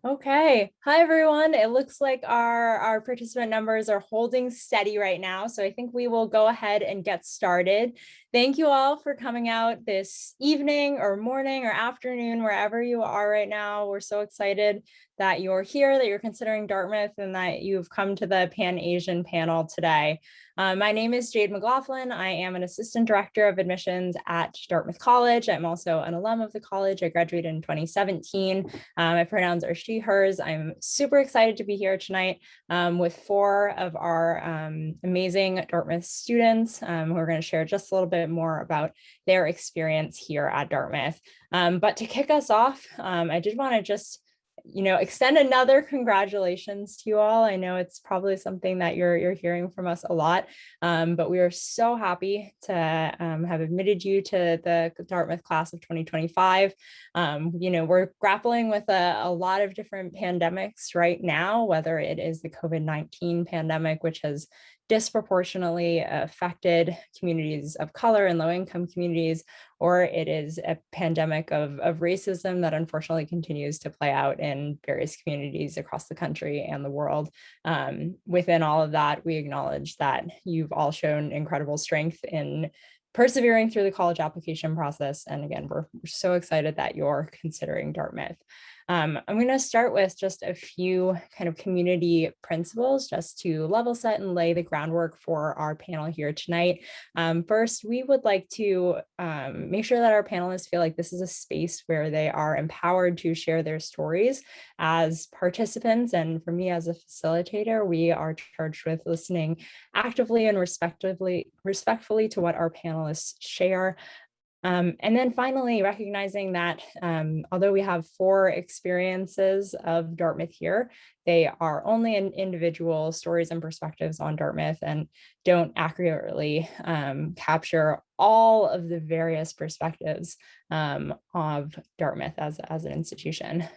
Okay. Hi, everyone. It looks like our participant numbers are holding steady right now. So I think we will go ahead and get started. Thank you all for coming out this evening or morning or afternoon, wherever you are right now. We're so excited that you're here, that you're considering Dartmouth, and that you've come to the Pan-Asian panel today. My name is Jade McLaughlin. I am an assistant director of admissions at Dartmouth College. I'm also an alum of the college. I graduated in 2017. My pronouns are she, hers. I'm super excited to be here tonight with four of our amazing Dartmouth students who are going to share just a little bit more about their experience here at Dartmouth. But to kick us off, I did want to just extend another congratulations to you all. I know it's probably something that you're hearing from us a lot, but we are so happy to have admitted you to the Dartmouth class of 2025. We're grappling with a lot of different pandemics right now, whether it is the COVID-19 pandemic, which has disproportionately affected communities of color and low-income communities, or it is a pandemic of racism that unfortunately continues to play out in various communities across the country and the world. Within all of that, we acknowledge that you've all shown incredible strength in persevering through the college application process. And again, we're so excited that you're considering Dartmouth. I'm going to start with just a few kind of community principles just to level set and lay the groundwork for our panel here tonight. First, we would like to make sure that our panelists feel like this is a space where they are empowered to share their stories as participants. And for me as a facilitator, we are charged with listening actively and respectfully to what our panelists share. And then finally, recognizing that although we have four experiences of Dartmouth here, they are only individual stories and perspectives on Dartmouth and don't accurately capture all of the various perspectives of Dartmouth as an institution.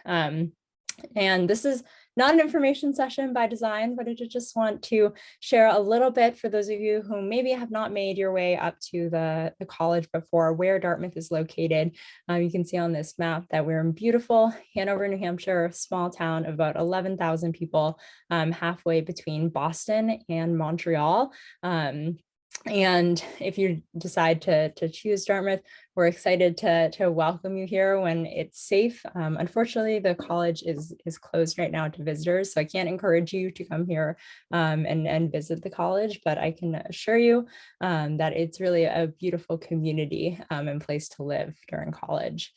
And this is not an information session by design, but I just want to share a little bit for those of you who maybe have not made your way up to the college before, where Dartmouth is located. You can see on this map that we're in beautiful Hanover, New Hampshire, a small town of about 11,000 people, halfway between Boston and Montreal. And if you decide to choose Dartmouth, we're excited to welcome you here when it's safe. Unfortunately, the college is closed right now to visitors, so I can't encourage you to come here and visit the college, but I can assure you that it's really a beautiful community and place to live during college.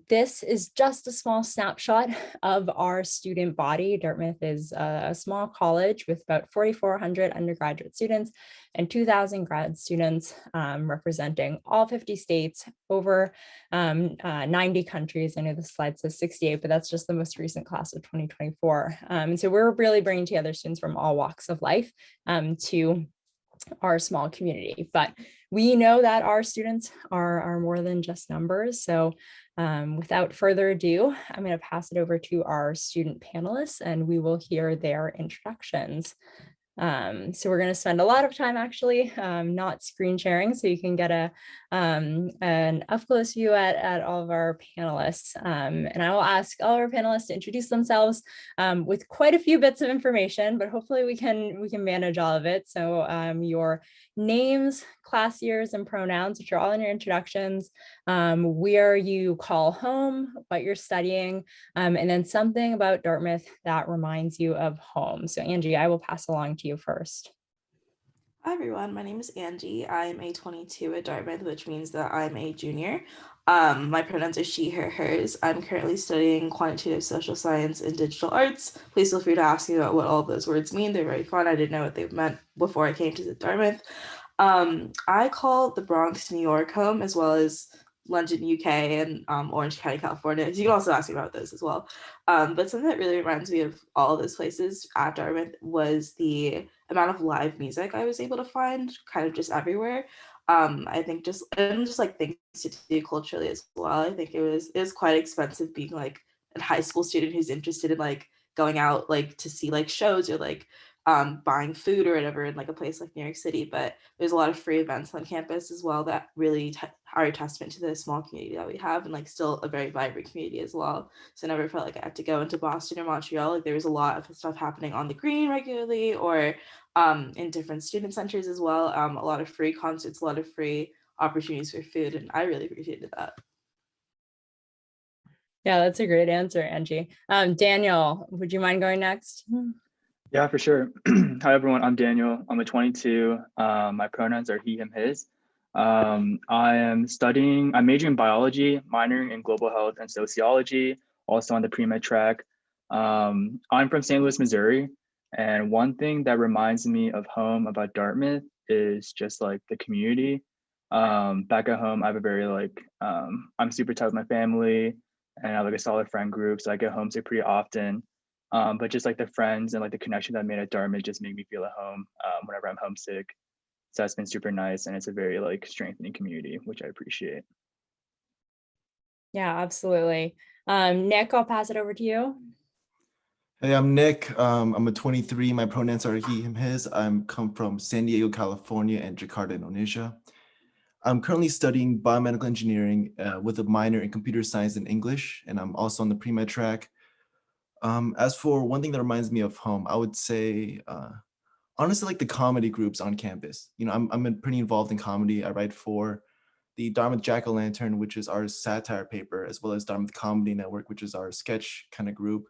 This is just a small snapshot of our student body. Dartmouth is a small college with about 4,400 undergraduate students and 2,000 grad students, representing all 50 states, over 90 countries. I know the slide says 68, but that's just the most recent class of 2024. So we're really bringing together students from all walks of life to our small community, but we know that our students are more than just numbers. So without further ado, I'm going to pass it over to our student panelists and we will hear their introductions. So we're going to spend a lot of time actually not screen sharing, so you can get an up-close view at all of our panelists. And I will ask all our panelists to introduce themselves with quite a few bits of information, but hopefully we can manage all of it. So your names, class years, and pronouns, which are all in your introductions, where you call home, what you're studying, and then something about Dartmouth that reminds you of home. So Angie, I will pass along to you first. Hi everyone, my name is Angie. I'm a 22 at Dartmouth, which means that I'm a junior. My pronouns are she, her, hers. I'm currently studying quantitative social science and digital arts. Please feel free to ask me about what all of those words mean. They're very fun. I didn't know what they meant before I came to Dartmouth. I call the Bronx, New York home, as well as London, UK, and Orange County, California. You can also ask me about those as well. But something that really reminds me of all of those places at Dartmouth was the amount of live music I was able to find kind of just everywhere. I think just like things to do culturally as well. I think it was quite expensive being like a high school student who's interested in like going out like to see like shows or like buying food or whatever in like a place like New York City. But there's a lot of free events on campus as well that really are a testament to the small community that we have, and like still a very vibrant community as well. So I never felt like I had to go into Boston or Montreal. Like there was a lot of stuff happening on the green regularly, or in different student centers as well. A lot of free concerts, a lot of free opportunities for food, and I really appreciated that. Yeah, that's a great answer, Angie. Daniel, would you mind going next? Yeah, for sure. Hi, everyone. I'm Daniel. I'm a 22. My pronouns are he, him, his. I'm majoring in biology, minoring in global health and sociology, also on the pre-med track. I'm from St. Louis, Missouri. And one thing that reminds me of home about Dartmouth is just like the community. Back at home, I have a very I'm super tight with my family and I have like a solid friend group. So I get homesick pretty often. But just like the friends and like the connection that I made at Dartmouth just made me feel at home whenever I'm homesick. So that's been super nice. And it's a very like strengthening community, which I appreciate. Yeah, absolutely. Nick, I'll pass it over to you. Hey, I'm Nick. I'm a 23. My pronouns are he, him, his. I'm come from San Diego, California, and Jakarta, Indonesia. I'm currently studying biomedical engineering with a minor in computer science and English, and I'm also on the pre-med track. As for one thing that reminds me of home, I would say, honestly, like the comedy groups on campus. You know, I'm pretty involved in comedy. I write for the Dartmouth Jack-O-Lantern, which is our satire paper, as well as Dartmouth Comedy Network, which is our sketch kind of group.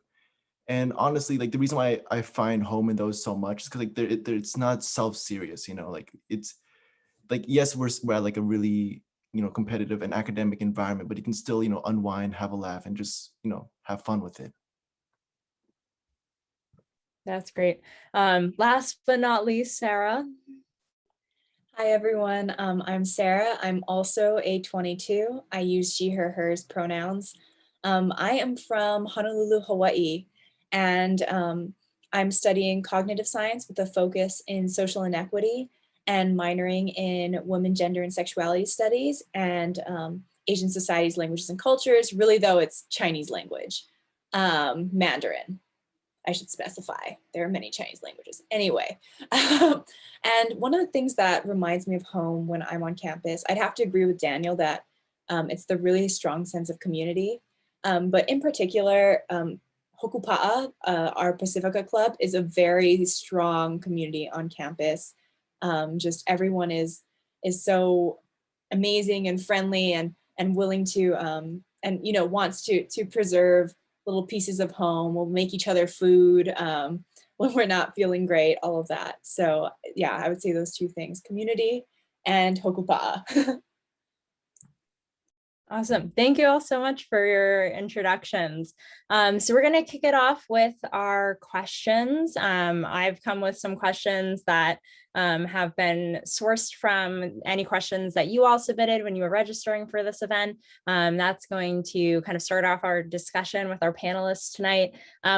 And honestly, like the reason why I find home in those so much is because like it's not self-serious, you know, like it's like, yes, we're at like a really, you know, competitive and academic environment, but you can still, you know, unwind, have a laugh, and just, you know, have fun with it. That's great. Last but not least, Sarah. Hi, everyone. I'm Sarah. I'm also a 22. I use she, her, hers pronouns. I am from Honolulu, Hawaii, and I'm studying cognitive science with a focus in social inequity and minoring in women, gender, and sexuality studies and Asian societies, languages, and cultures. Really, though, it's Chinese language, Mandarin. I should specify. There are many Chinese languages. Anyway, and one of the things that reminds me of home when I'm on campus, I'd have to agree with Daniel that it's the really strong sense of community. But in particular, Hokupa'a, our Pacifica Club, is a very strong community on campus. Just everyone is so amazing and friendly and willing to and you know wants to preserve little pieces of home. We'll make each other food when we're not feeling great, all of that. So yeah, I would say those two things, community and hokupa'a. Awesome. Thank you all so much for your introductions. So we're going to kick it off with our questions. I've come with some questions that have been sourced from any questions that you all submitted when you were registering for this event. That's going to kind of start off our discussion with our panelists tonight.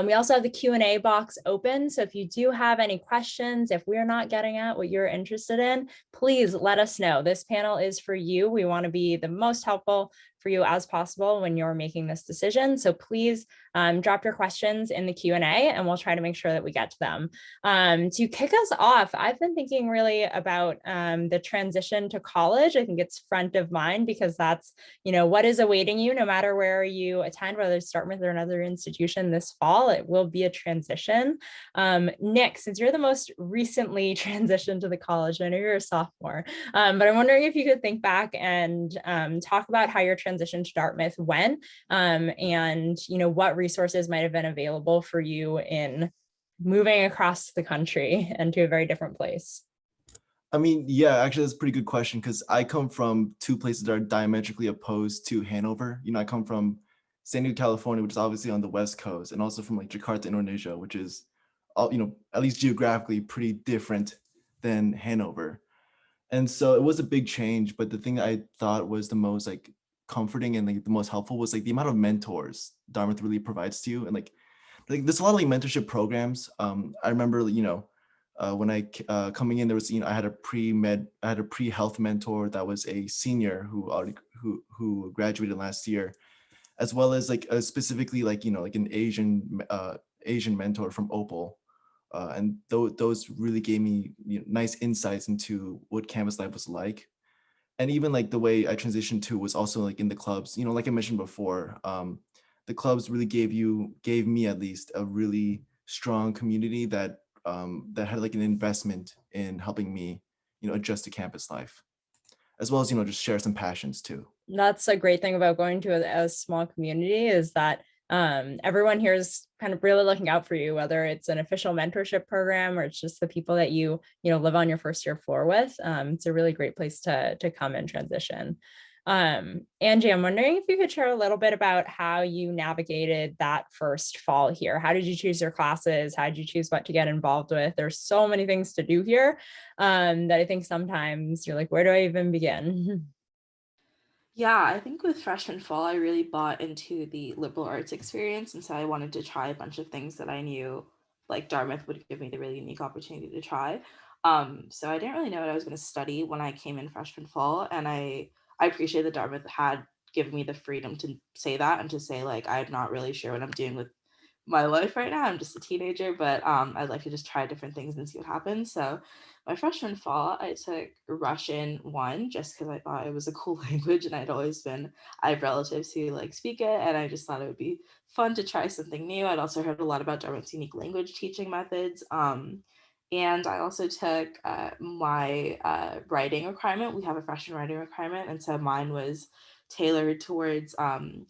We also have the Q&A box open. So if you do have any questions, if we're not getting at what you're interested in, please let us know. This panel is for you. We want to be the most helpful for you as possible when you're making this decision. So please drop your questions in the Q&A and we'll try to make sure that we get to them. To kick us off, I've been thinking really about the transition to college. I think it's front of mind because that's, you know, what is awaiting you no matter where you attend, whether it's Dartmouth or another institution this fall. It will be a transition. Nick, since you're the most recently transitioned to the college, I know you're a sophomore, but I'm wondering if you could think back and talk about how your transition to Dartmouth went and, you know, what resources might have been available for you in moving across the country and to a very different place. I mean, yeah, actually, that's a pretty good question because I come from two places that are diametrically opposed to Hanover. You know, I come from San Diego, California, which is obviously on the West Coast, and also from like Jakarta, Indonesia, which is, you know, at least geographically pretty different than Hanover. And so it was a big change, but the thing I thought was the most like comforting and like the most helpful was like the amount of mentors Dartmouth really provides to you. And like there's a lot of like mentorship programs. I remember, you know, when I coming in, there was, you know, I had a pre-health mentor that was a senior who graduated last year, as well as like specifically like, you know, like an Asian mentor from Opal. And those really gave me, you know, nice insights into what campus life was like. And even like the way I transitioned to was also like in the clubs, like I mentioned before, the clubs really gave me at least a really strong community that had like an investment in helping me, adjust to campus life, as well as, just share some passions too. That's a great thing about going to a small community, is that everyone here is kind of really looking out for you, whether it's an official mentorship program or it's just the people that you live on your first year floor with. It's a really great place to come and transition. Angie, I'm wondering if you could share a little bit about how you navigated that first fall here. How did you choose your classes? How did you choose what to get involved with? There's so many things to do here that I think sometimes you're like, where do I even begin? Yeah, I think with freshman fall, I really bought into the liberal arts experience. And so I wanted to try a bunch of things that I knew like Dartmouth would give me the really unique opportunity to try. So I didn't really know what I was going to study when I came in freshman fall. And I appreciate that Dartmouth had given me the freedom to say that and to say, like, I'm not really sure what I'm doing with my life right now. I'm just a teenager, but I'd like to just try different things and see what happens. So my freshman fall, I took Russian 1 just because I thought it was a cool language and I have relatives who like speak it, and I just thought it would be fun to try something new. I'd also heard a lot about Dartmouth's unique language teaching methods. And I also took my writing requirement. We have a freshman writing requirement, and so mine was tailored towards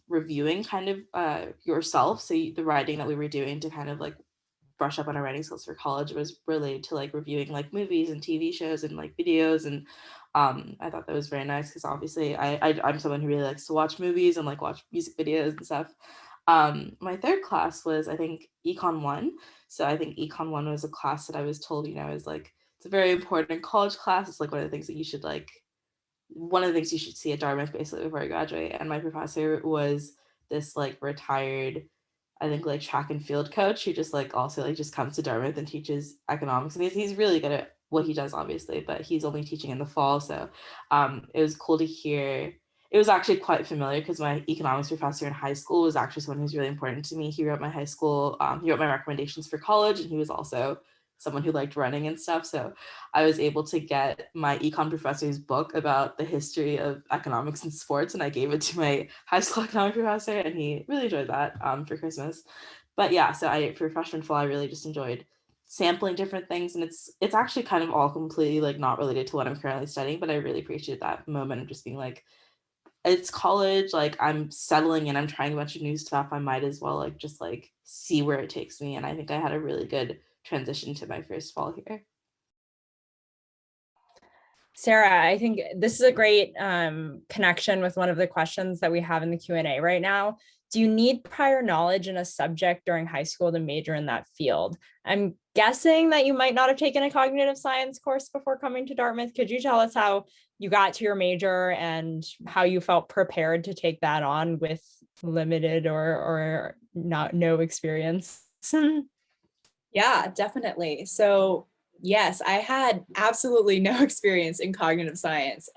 reviewing kind of yourself. So the writing that we were doing to kind of like brush up on our writing skills for college was related to like reviewing like movies and TV shows and like videos. And I thought that was very nice because obviously I'm someone who really likes to watch movies and like watch music videos and stuff. My third class was, I think, Econ 1. So I think Econ 1 was a class that I was told, is like, it's a very important college class. It's like one of the things that you should like, one of the things you should see at Dartmouth basically before you graduate. And my professor was this like retired, I think, like track and field coach who just like also like just comes to Dartmouth and teaches economics. And he's really good at what he does, obviously, but he's only teaching in the fall. So it was cool to hear. It was actually quite familiar because my economics professor in high school was actually someone who's really important to me. He wrote my high school, he wrote my recommendations for college, and he was also someone who liked running and stuff. So I was able to get my econ professor's book about the history of economics and sports, and I gave it to my high school economics professor, and he really enjoyed that for Christmas. But yeah, so for freshman fall, I really just enjoyed sampling different things, and it's actually kind of all completely like not related to what I'm currently studying, but I really appreciate that moment of just being like, it's college, like I'm settling in, I'm trying a bunch of new stuff, I might as well like just like see where it takes me. And I think I had a really good transition to my first fall here. Sarah, I think this is a great connection with one of the questions that we have in the Q&A right now. Do you need prior knowledge in a subject during high school to major in that field? I'm guessing that you might not have taken a cognitive science course before coming to Dartmouth. Could you tell us how you got to your major and how you felt prepared to take that on with limited or no experience? Yeah, definitely. So yes, I had absolutely no experience in cognitive science.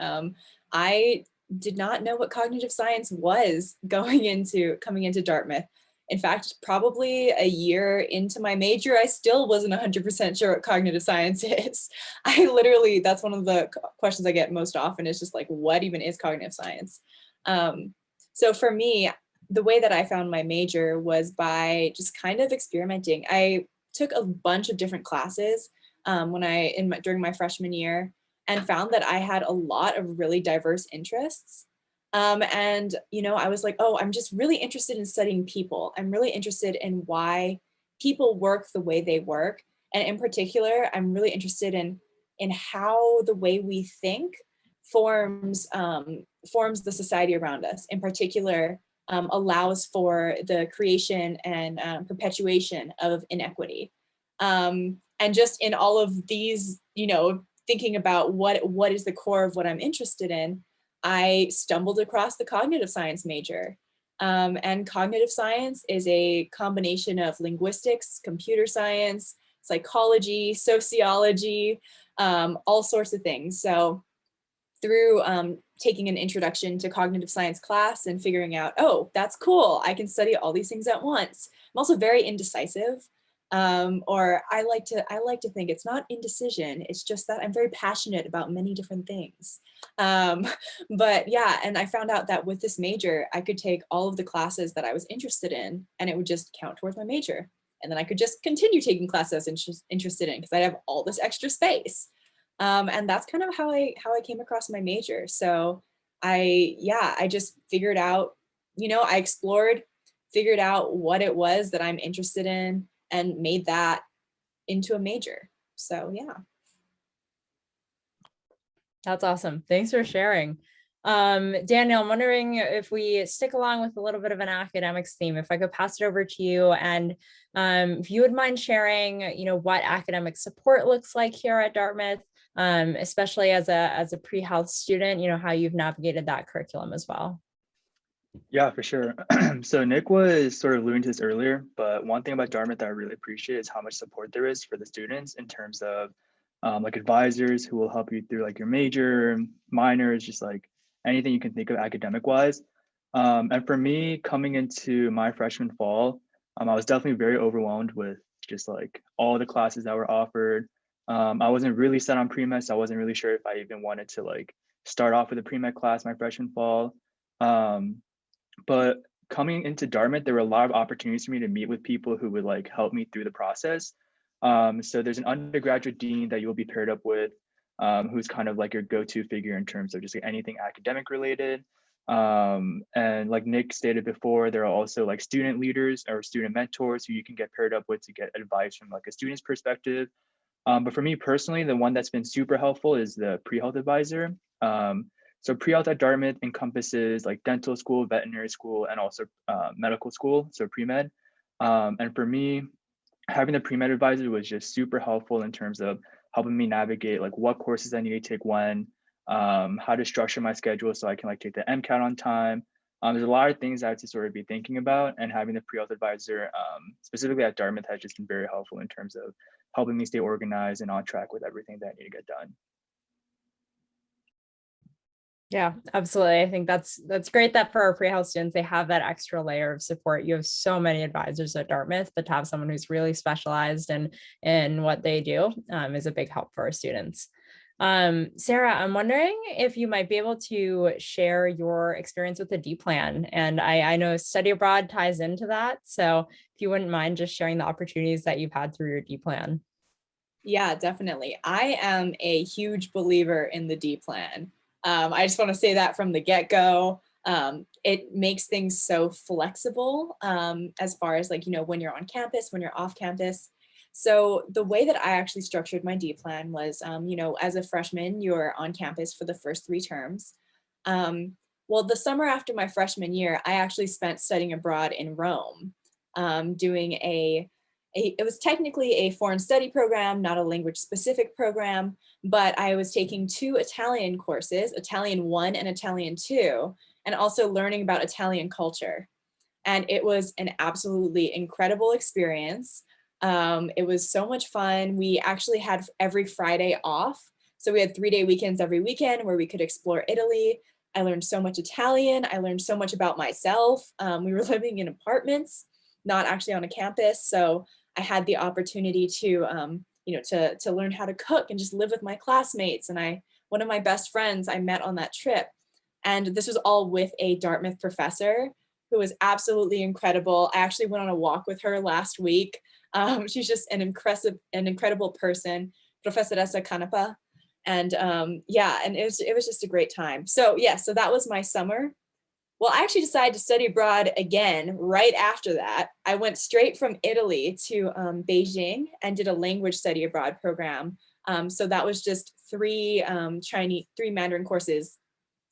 I did not know what cognitive science was coming into Dartmouth. In fact, probably a year into my major, I still wasn't 100% sure what cognitive science is. That's one of the questions I get most often is just like, what even is cognitive science? So for me, the way that I found my major was by just kind of experimenting. I took a bunch of different classes during my freshman year and found that I had a lot of really diverse interests. And I was like, oh, I'm just really interested in studying people. I'm really interested in why people work the way they work. And in particular, I'm really interested in how the way we think forms the society around us. In particular, allows for the creation and perpetuation of inequity. And just in all of these, thinking about what is the core of what I'm interested in, I stumbled across the cognitive science major. And cognitive science is a combination of linguistics, computer science, psychology, sociology, all sorts of things. So through taking an introduction to cognitive science class and figuring out, oh, that's cool, I can study all these things at once. I'm also very indecisive. Or I like to think it's not indecision. It's just that I'm very passionate about many different things. But yeah, and I found out that with this major, I could take all of the classes that I was interested in, and it would just count towards my major. And then I could just continue taking classes I was interested in because I'd have all this extra space. And that's kind of how I came across my major. So I just figured out, I explored, figured out what it was that I'm interested in, and made that into a major. So yeah. That's awesome. Thanks for sharing. Daniel, I'm wondering if we stick along with a little bit of an academics theme, if I could pass it over to you, and if you would mind sharing, what academic support looks like here at Dartmouth, especially as a pre-health student, how you've navigated that curriculum as well. Yeah, for sure. So Nick was sort of alluding to this earlier, but one thing about Dartmouth that I really appreciate is how much support there is for the students in terms of like advisors who will help you through like your major, minors, just like anything you can think of academic wise. And for me, coming into my freshman fall, I was definitely very overwhelmed with just like all the classes that were offered. I wasn't really set on pre-med, so I wasn't really sure if I even wanted to like start off with a pre-med class my freshman fall. But coming into Dartmouth, there were a lot of opportunities for me to meet with people who would like help me through the process. So there's an undergraduate dean that you'll be paired up with, who's kind of like your go-to figure in terms of just like anything academic related. And like Nick stated before, there are also like student leaders or student mentors who you can get paired up with to get advice from like a student's perspective. But for me personally, the one that's been super helpful is the pre-health advisor. So pre-health at Dartmouth encompasses like dental school, veterinary school, and also medical school, so pre-med. And for me, having the pre-med advisor was just super helpful in terms of helping me navigate like what courses I need to take when, how to structure my schedule so I can like take the MCAT on time. There's a lot of things I have to sort of be thinking about, and having the pre-health advisor, specifically at Dartmouth, has just been very helpful in terms of helping me stay organized and on track with everything that I need to get done. Yeah, absolutely. I think that's great that for our pre-health students, they have that extra layer of support. You have so many advisors at Dartmouth, but to have someone who's really specialized in what they do is a big help for our students. Sarah, I'm wondering if you might be able to share your experience with the D plan. And I know study abroad ties into that. So if you wouldn't mind just sharing the opportunities that you've had through your D plan. Yeah, definitely. I am a huge believer in the D plan. I just want to say that from the get-go. It makes things so flexible as far as like, when you're on campus, when you're off campus. So the way that I actually structured my D plan was, as a freshman, you're on campus for the first 3 terms. Well, the summer after my freshman year, I actually spent studying abroad in Rome, doing it was technically a foreign study program, not a language specific program, but I was taking 2 Italian courses, Italian 1 and Italian 2, and also learning about Italian culture. And it was an absolutely incredible experience. It was so much fun. We actually had every Friday off. So we had 3-day weekends every weekend where we could explore Italy. I learned so much Italian. I learned so much about myself. We were living in apartments, not actually on a campus. So I had the opportunity to, to learn how to cook and just live with my classmates. And one of my best friends I met on that trip. And this was all with a Dartmouth professor who was absolutely incredible. I actually went on a walk with her last week. She's just an incredible person, Professoressa Canepa. And and it was just a great time. So so that was my summer. Well, I actually decided to study abroad again right after that. I went straight from Italy to Beijing and did a language study abroad program. So that was just 3 Mandarin courses.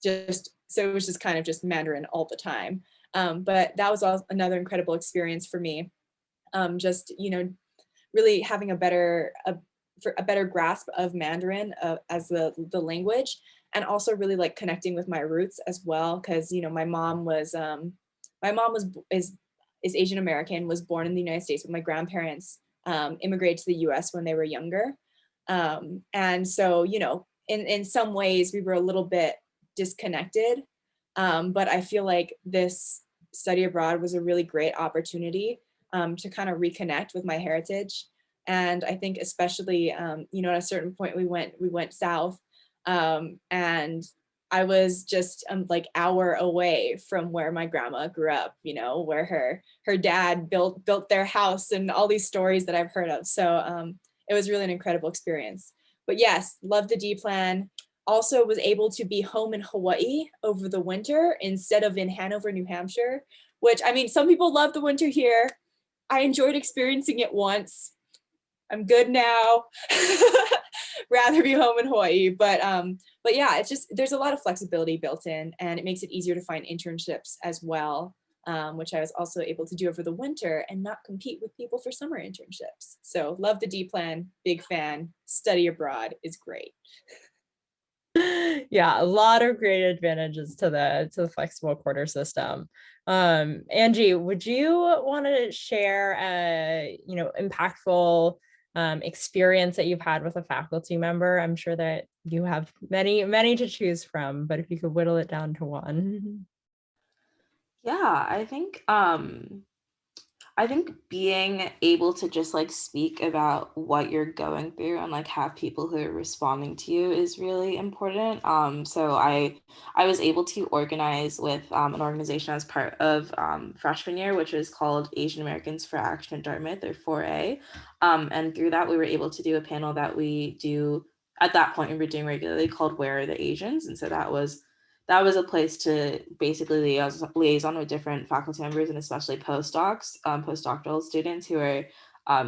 So it was just kind of just Mandarin all the time. But that was another incredible experience for me. Just really having a better grasp of Mandarin as the language, and also really like connecting with my roots as well, because my mom is Asian American, was born in the United States, but my grandparents immigrated to the US when they were younger, and so in some ways we were a little bit disconnected, but I feel like this study abroad was a really great opportunity to kind of reconnect with my heritage. And I think especially, you know, at a certain point we went south, and I was just like hour away from where my grandma grew up, you know, where her dad built their house and all these stories that I've heard of. So it was really an incredible experience. But yes, love the D plan. Also was able to be home in Hawaii over the winter instead of in Hanover, New Hampshire, which, I mean, some people love the winter here. I enjoyed experiencing it once. I'm good now. Rather be home in Hawaii, but yeah, it's just there's a lot of flexibility built in, and it makes it easier to find internships as well, which I was also able to do over the winter and not compete with people for summer internships. So love the D plan, big fan. Study abroad is great. Yeah, a lot of great advantages to the flexible quarter system. Angie, would you want to share a impactful experience that you've had with a faculty member? I'm sure that you have many to choose from, but if you could whittle it down to one. Yeah, I think being able to just like speak about what you're going through and like have people who are responding to you is really important. So I was able to organize with an organization as part of freshman year, which is called Asian Americans for Action at Dartmouth, or 4A. And through that, we were able to do a panel that we do at that point we were doing regularly called Where Are the Asians? And so that was a place to basically liaison with different faculty members and especially postdoctoral students who are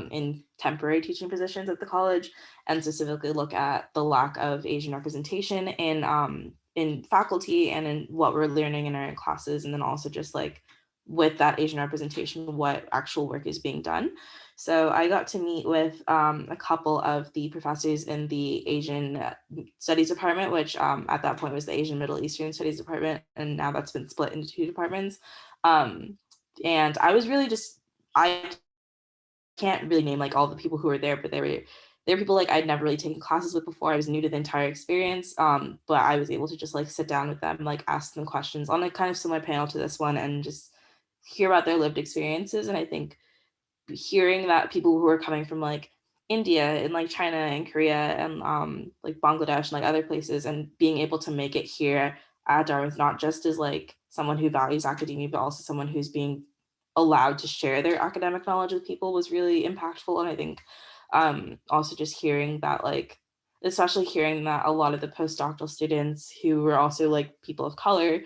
in temporary teaching positions at the college, and specifically look at the lack of Asian representation in faculty and in what we're learning in our classes, and then also just like with that Asian representation, what actual work is being done. So I got to meet with a couple of the professors in the Asian Studies department, which at that point was the Asian Middle Eastern Studies department, and now that's been split into two departments. And I was really I can't really name like all the people who were there, but they were people like I'd never really taken classes with before. I was new to the entire experience, but I was able to just like sit down with them, like ask them questions on a kind of similar panel to this one, and just hear about their lived experiences. And I think hearing that people who are coming from like India and like China and Korea and like Bangladesh and like other places, and being able to make it here at Dartmouth, not just as like someone who values academia, but also someone who's being allowed to share their academic knowledge with people, was really impactful. And I think also just hearing that, like, especially hearing that a lot of the postdoctoral students who were also like people of color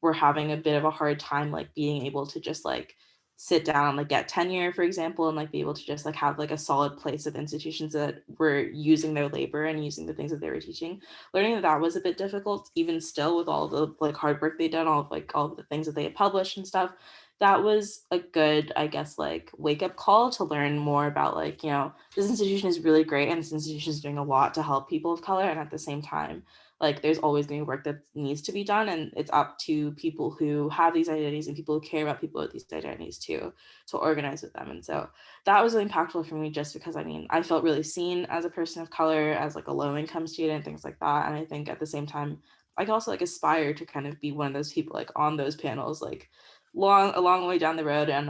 were having a bit of a hard time like being able to just like sit down, like get tenure, for example, and like be able to just like have like a solid place of institutions that were using their labor and using the things that they were teaching. Learning that that was a bit difficult, even still, with all the like hard work they'd done, all of the things that they had published and stuff. That was a good, I guess, like wake up call to learn more about like, you know, this institution is really great and this institution is doing a lot to help people of color, and at the same time, like there's always going to be work that needs to be done, and it's up to people who have these identities and people who care about people with these identities to organize with them. And so that was really impactful for me, just because I mean I felt really seen as a person of color, as like a low income student, things like that. And I think at the same time I could also like aspire to kind of be one of those people like on those panels, like a long way down the road. And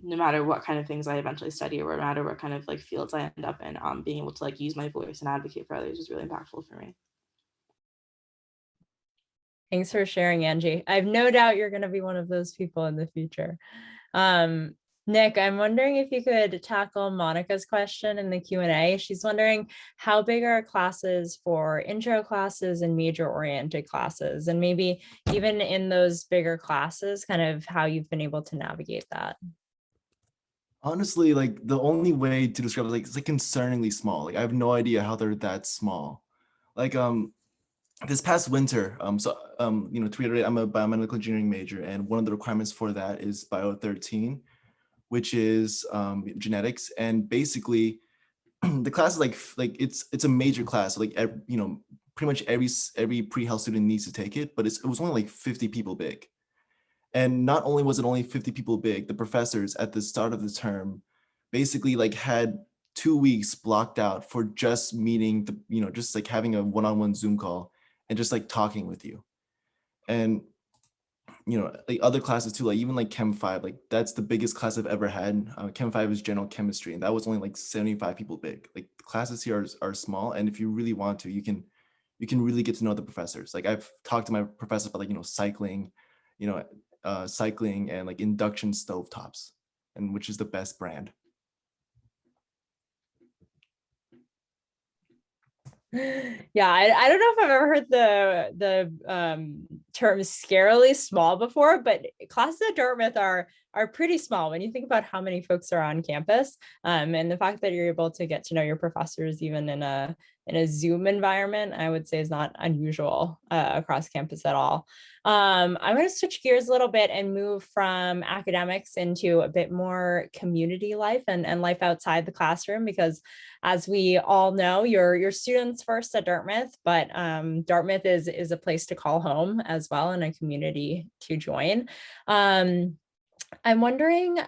no matter what kind of things I eventually study, or no matter what kind of like fields I end up in, being able to like use my voice and advocate for others is really impactful for me. Thanks for sharing, Angie. I have no doubt you're going to be one of those people in the future. Nick, I'm wondering if you could tackle Monica's question in the Q&A. She's wondering how big are classes for intro classes and major oriented classes, and maybe even in those bigger classes, kind of how you've been able to navigate that. Honestly, like the only way to describe it, like it's like concerningly small. Like I have no idea how they're that small. Like this past winter, you know, to reiterate, I'm a biomedical engineering major, and one of the requirements for that is Bio 13, which is genetics. And basically, the class is like it's a major class. So like you know, pretty much every pre-health student needs to take it, but it was only like 50 people big. And not only was it only 50 people big, the professors at the start of the term basically like had 2 weeks blocked out for just meeting the, you know, just like having a one-on-one Zoom call and just like talking with you. And like other classes too, like even like Chem 5, like that's the biggest class I've ever had. Chem 5 is general chemistry, and that was only like 75 people big. Like classes here are small, and if you really want to, you can really get to know the professors. Like I've talked to my professors about like, you know, cycling and like induction stovetops, and which is the best brand. Yeah, I don't know if I've ever heard the term scarily small before, but classes at Dartmouth are pretty small when you think about how many folks are on campus, and the fact that you're able to get to know your professors even in a Zoom environment, I would say is not unusual across campus at all. I'm going to switch gears a little bit and move from academics into a bit more community life and life outside the classroom, because as we all know, you're students first at Dartmouth, but Dartmouth is a place to call home as well, and a community to join. I'm wondering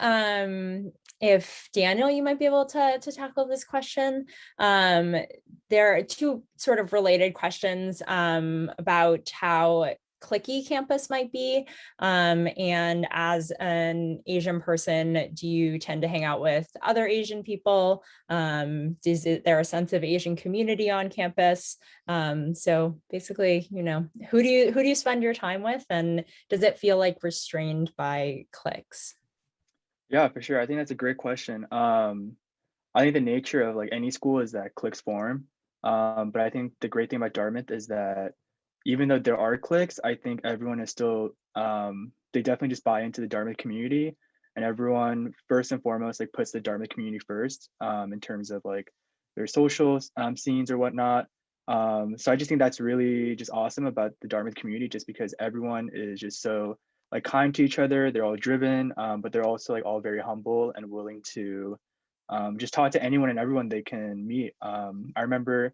if Daniel, you might be able to tackle this question. There are two sort of related questions about how cliquey campus might be. And as an Asian person, do you tend to hang out with other Asian people? Is there a sense of Asian community on campus? So basically, who do you spend your time with, and does it feel like restrained by cliques? Yeah, for sure. I think that's a great question. I think the nature of like any school is that cliques form. But I think the great thing about Dartmouth is that even though there are cliques, I think everyone is still they definitely just buy into the Dartmouth community, and everyone first and foremost like puts the Dartmouth community first in terms of like their social scenes or whatnot. So I just think that's really just awesome about the Dartmouth community, just because everyone is just so like kind to each other. They're all driven, but they're also like all very humble and willing to just talk to anyone and everyone they can meet. I remember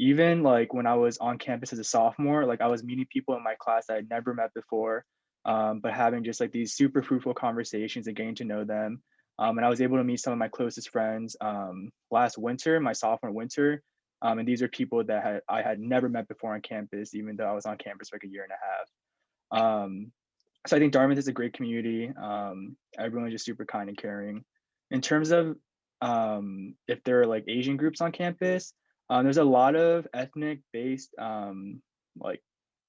even like when I was on campus as a sophomore, like I was meeting people in my class that I'd never met before, but having just like these super fruitful conversations and getting to know them. And I was able to meet some of my closest friends last winter, my sophomore winter. And these are people that I had never met before on campus, even though I was on campus for like a year and a half. So I think Dartmouth is a great community. Everyone's just super kind and caring. In terms of if there are like Asian groups on campus, there's a lot of ethnic based like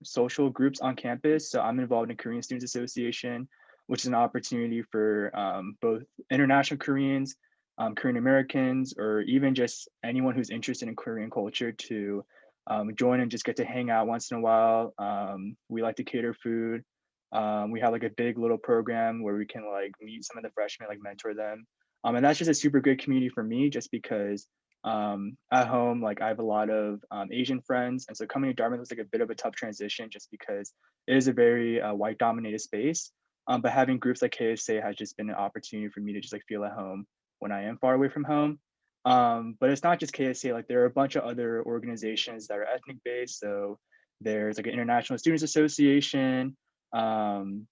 social groups on campus. So I'm involved in Korean Students Association, which is an opportunity for both international Koreans, Korean Americans, or even just anyone who's interested in Korean culture to join and just get to hang out once in a while. We like to cater food. We have like a big little program where we can like meet some of the freshmen, like mentor them. And that's just a super good community for me, just because at home, like I have a lot of Asian friends. And so coming to Dartmouth was like a bit of a tough transition, just because it is a very white dominated space. But having groups like KSA has just been an opportunity for me to just like feel at home when I am far away from home. But it's not just KSA, like there are a bunch of other organizations that are ethnic based. So there's like an International Students Association. Um,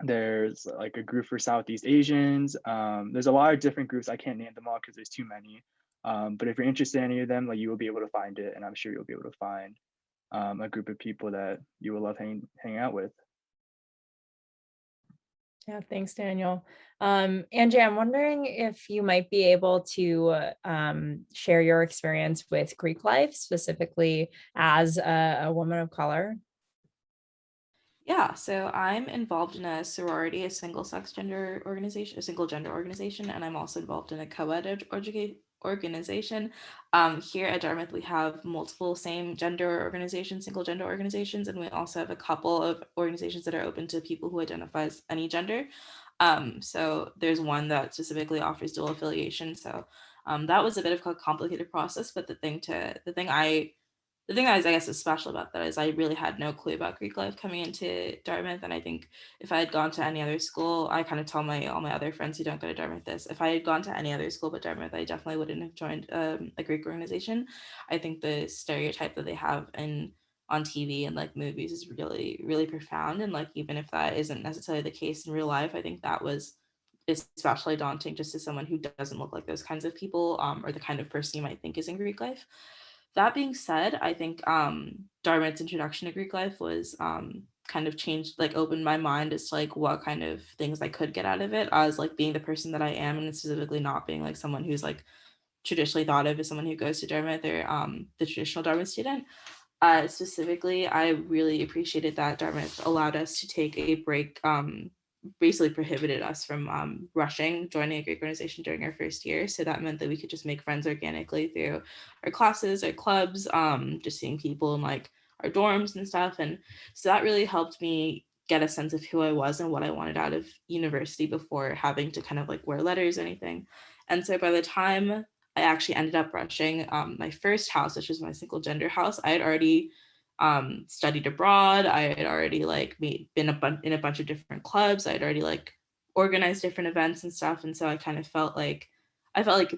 there's like a group for Southeast Asians. There's a lot of different groups. I can't name them all because there's too many. But if you're interested in any of them, like you will be able to find it, and I'm sure you'll be able to find a group of people that you will love hanging out with. Yeah, thanks, Daniel. Angie, I'm wondering if you might be able to share your experience with Greek life, specifically as a woman of color. Yeah, so I'm involved in a sorority, a single-sex gender organization, a single gender organization, and I'm also involved in a co-ed organization. Here at Dartmouth, we have multiple same gender organizations, single gender organizations, and we also have a couple of organizations that are open to people who identify as any gender. So there's one that specifically offers dual affiliation. So that was a bit of a complicated process, but the thing that is, I guess, is special about that is I really had no clue about Greek life coming into Dartmouth, and I think if I had gone to any other school, I kind of tell all my other friends who don't go to Dartmouth this. If I had gone to any other school but Dartmouth, I definitely wouldn't have joined a Greek organization. I think the stereotype that they have on TV and like movies is really really profound, and like even if that isn't necessarily the case in real life, I think that was especially daunting just as someone who doesn't look like those kinds of people, or the kind of person you might think is in Greek life. That being said, I think Dartmouth's introduction to Greek life was kind of changed, like opened my mind as to like what kind of things I could get out of it as like being the person that I am, and specifically not being like someone who's like traditionally thought of as someone who goes to Dartmouth or the traditional Dartmouth student. Specifically, I really appreciated that Dartmouth allowed us to take a break, basically prohibited us from rushing joining a Greek organization during our first year. So that meant that we could just make friends organically through our classes, our clubs, just seeing people in like our dorms and stuff. And so that really helped me get a sense of who I was and what I wanted out of university before having to kind of like wear letters or anything. And so by the time I actually ended up rushing my first house, which was my single gender house, I had already studied abroad. I had already like been in a bunch of different clubs. I had already like organized different events and stuff. And so I kind of felt like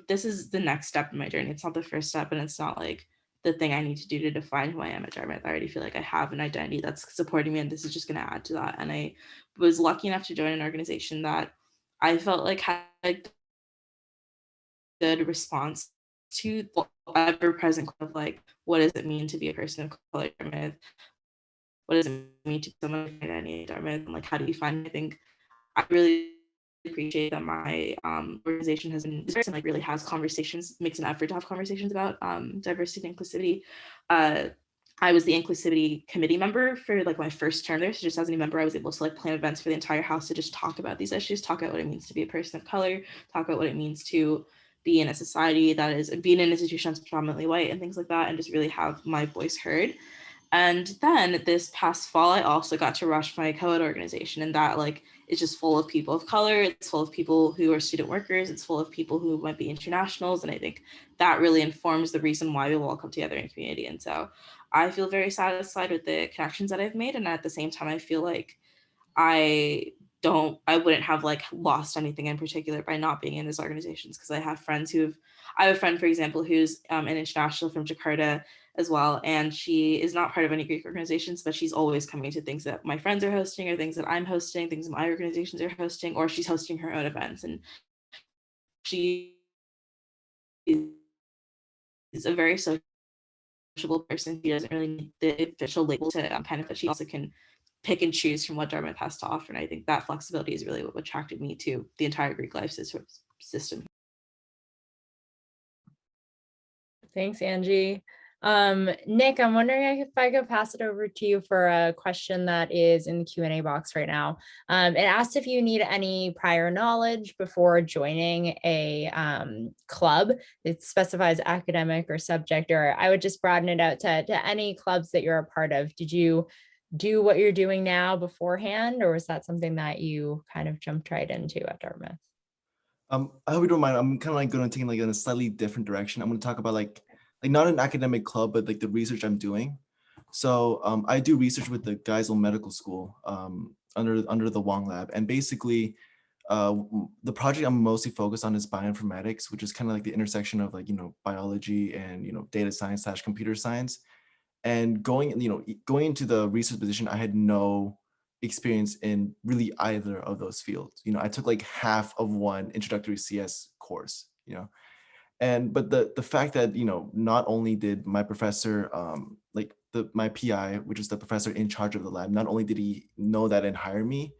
this is the next step in my journey. It's not the first step, and it's not like the thing I need to do to define who I am at Dartmouth. I already feel like I have an identity that's supporting me, and this is just going to add to that. And I was lucky enough to join an organization that I felt like had a good response to the ever-present of like, what does it mean to be a person of color at Dartmouth? What does it mean to be someone of identity at Dartmouth? And like, how do you find? I think I really appreciate that my organization has been like really has conversations, makes an effort to have conversations about diversity and inclusivity. I was the inclusivity committee member for like my first term there. So just as a new member, I was able to like plan events for the entire house to just talk about these issues, talk about what it means to be a person of color, talk about what it means to be in a society that is being in an institution that's predominantly white and things like that, and just really have my voice heard. And then this past fall, I also got to rush my co-ed organization, and that like is just full of people of color. It's full of people who are student workers. It's full of people who might be internationals. And I think that really informs the reason why we will all come together in community. And so I feel very satisfied with the connections that I've made. And at the same time, I feel like I wouldn't have like lost anything in particular by not being in these organizations, because I have a friend, for example, who's an international from Jakarta as well. And she is not part of any Greek organizations, but she's always coming to things that my friends are hosting or things that I'm hosting, things my organizations are hosting, or she's hosting her own events. And she is a very sociable person. She doesn't really need the official label to kind of, but she also can pick and choose from what Dartmouth has to offer. And I think that flexibility is really what attracted me to the entire Greek life system. Thanks, Angie. Nick, I'm wondering if I could pass it over to you for a question that is in the Q&A box right now. It asked if you need any prior knowledge before joining a club. It specifies academic or subject, or I would just broaden it out to any clubs that you're a part of. Did you do what you're doing now beforehand, or was that something that you kind of jumped right into at Dartmouth? I hope you don't mind. I'm kind of like going to take like in a slightly different direction. I'm going to talk about like not an academic club, but like the research I'm doing. So I do research with the Geisel Medical School under the Wong Lab, and basically the project I'm mostly focused on is bioinformatics, which is kind of like the intersection of like biology and data science / computer science. And going into the research position, I had no experience in really either of those fields. I took like half of one introductory CS course, but the fact that not only did my professor like my PI, which is the professor in charge of the lab, not only did he know that and hire me,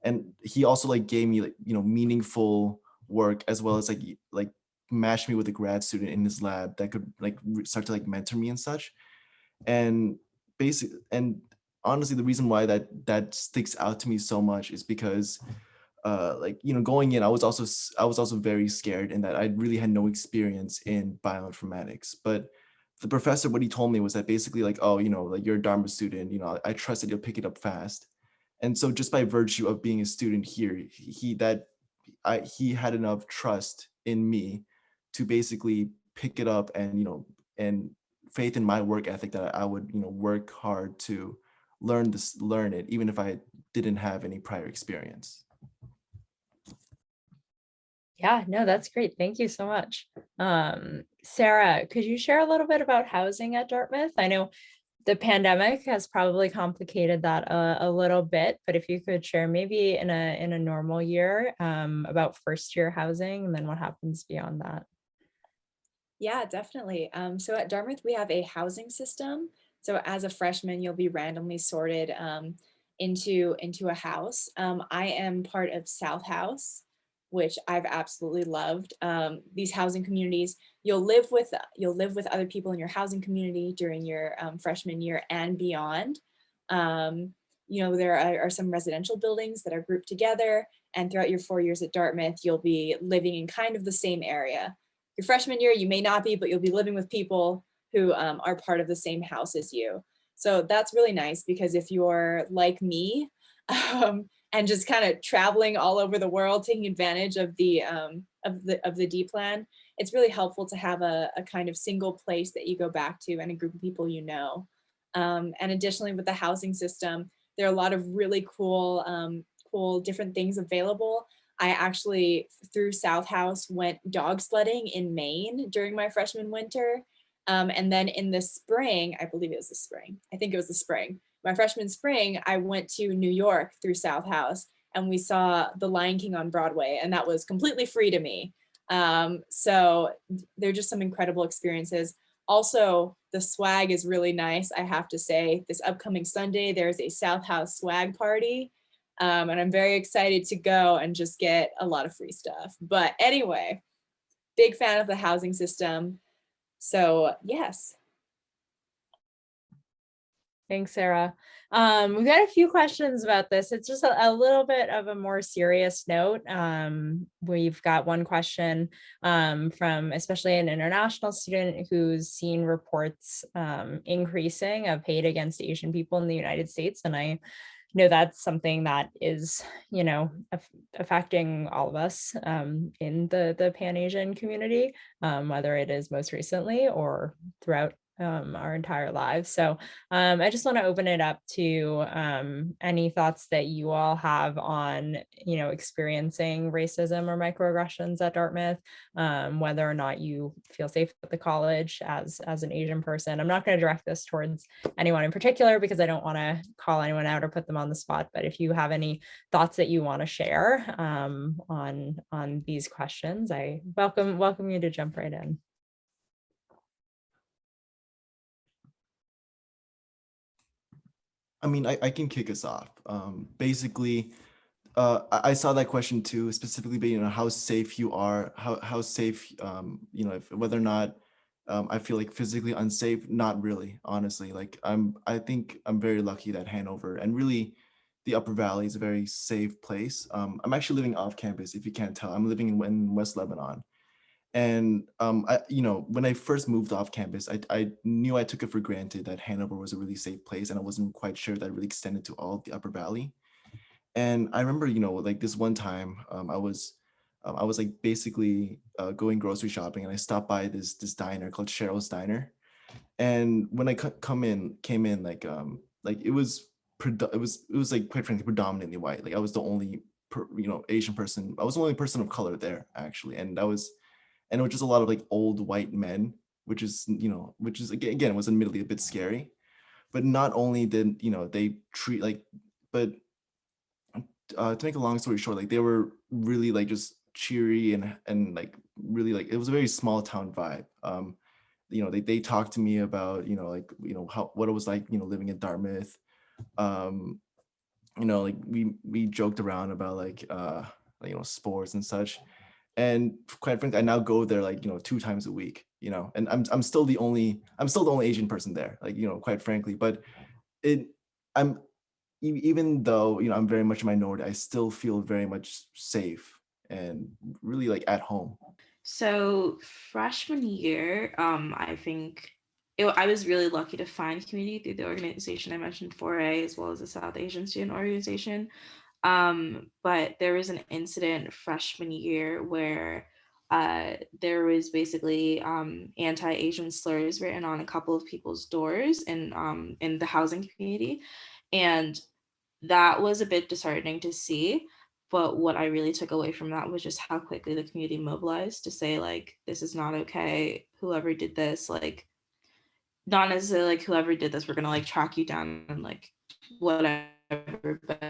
and he also like gave me like meaningful work, as well as like matched me with a grad student in his lab that could like start to like mentor me and such. And honestly, the reason why that sticks out to me so much is because going in, I was also very scared in that I really had no experience in bioinformatics. But the professor, what he told me was that basically like, oh, like you're a Dartmouth student, I trust that you'll pick it up fast. And so just by virtue of being a student here, he had enough trust in me to basically pick it up, and faith in my work ethic that I would work hard to learn it, even if I didn't have any prior experience. Yeah, no, that's great. Thank you so much. Sarah, could you share a little bit about housing at Dartmouth? I know the pandemic has probably complicated that a little bit, but if you could share maybe in a normal year about first year housing, and then what happens beyond that. Yeah, definitely. So at Dartmouth, we have a housing system. So as a freshman, you'll be randomly sorted into a house. I am part of South House, which I've absolutely loved. These housing communities, you'll live with other people in your housing community during your freshman year and beyond. There are some residential buildings that are grouped together, and throughout your 4 years at Dartmouth, you'll be living in kind of the same area. Your freshman year, you may not be, but you'll be living with people who are part of the same house as you. So that's really nice, because if you're like me, and just kind of traveling all over the world, taking advantage of the D plan, it's really helpful to have a kind of single place that you go back to and a group of people you know. And additionally, with the housing system, there are a lot of really cool different things available. I actually, through South House, went dog sledding in Maine during my freshman winter. And then in the spring, I believe it was the spring, I think it was the spring, my freshman spring, I went to New York through South House, and we saw The Lion King on Broadway, and that was completely free to me. So they're just some incredible experiences. Also, the swag is really nice, I have to say. This upcoming Sunday, there's a South House swag party, and I'm very excited to go and just get a lot of free stuff. But anyway, big fan of the housing system. So yes. Thanks, Sarah. We've got a few questions about this. It's just a little bit of a more serious note. We've got one question from especially an international student who's seen reports increasing of hate against Asian people in the United States. And I know that's something that is, affecting all of us in the Pan-Asian community, whether it is most recently or throughout our entire lives. So I just want to open it up to any thoughts that you all have on, experiencing racism or microaggressions at Dartmouth, whether or not you feel safe at the college as an Asian person. I'm not going to direct this towards anyone in particular because I don't want to call anyone out or put them on the spot. But if you have any thoughts that you want to share on these questions, I welcome you to jump right in. I mean, I can kick us off. Basically, I saw that question too, specifically being, how safe you are, how safe, if, whether or not I feel like physically unsafe. Not really, honestly. Like I think I'm very lucky that Hanover and really the Upper Valley is a very safe place. I'm actually living off campus, if you can't tell. I'm living in West Lebanon. And when I first moved off campus, I knew I took it for granted that Hanover was a really safe place, and I wasn't quite sure that it really extended to all of the Upper Valley. And I remember, like this one time, I was like basically going grocery shopping, and I stopped by this diner called Cheryl's Diner. And when I came in, like it was like, quite frankly, predominantly white. Like I was the only Asian person. I was the only person of color there, actually, and it was just a lot of like old white men, which is again, it was admittedly a bit scary. But not only did they treat but to make a long story short, like they were really like just cheery and like really, like it was a very small town vibe. They talked to me about what it was like living in Dartmouth. Like we joked around about like sports and such. And quite frankly, I now go there like 2 times a week, and I'm still the only Asian person there, like quite frankly. But I'm even though I'm very much a minority, I still feel very much safe and really like at home. So freshman year, I think I was really lucky to find community through the organization I mentioned, 4A, as well as the South Asian Student Organization. But there was an incident freshman year where there was basically anti-Asian slurs written on a couple of people's doors in the housing community. And that was a bit disheartening to see. But what I really took away from that was just how quickly the community mobilized to say, like, this is not okay. Whoever did this, like, not necessarily like whoever did this, we're gonna like track you down and like whatever, but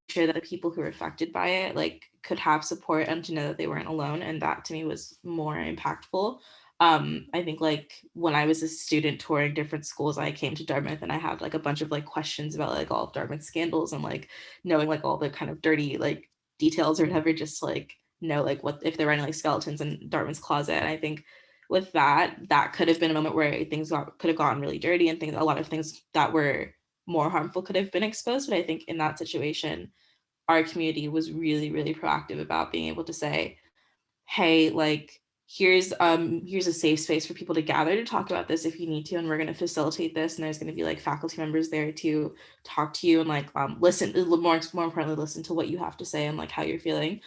sure that the people who were affected by it like could have support and to know that they weren't alone. And that to me was more impactful. I think like when I was a student touring different schools, I came to Dartmouth and I had like a bunch of like questions about like all of Dartmouth scandals and like knowing like all the kind of dirty like details or whatever, just to, like know like what if they're running like skeletons in Dartmouth's closet. And I think with that could have been a moment where things could have gotten really dirty and things, a lot of things that were more harmful could have been exposed. But I think in that situation, our community was really, really proactive about being able to say, hey, like here's a safe space for people to gather to talk about this if you need to, and we're going to facilitate this, and there's going to be like faculty members there to talk to you and like listen, more importantly, listen to what you have to say and like how you're feeling.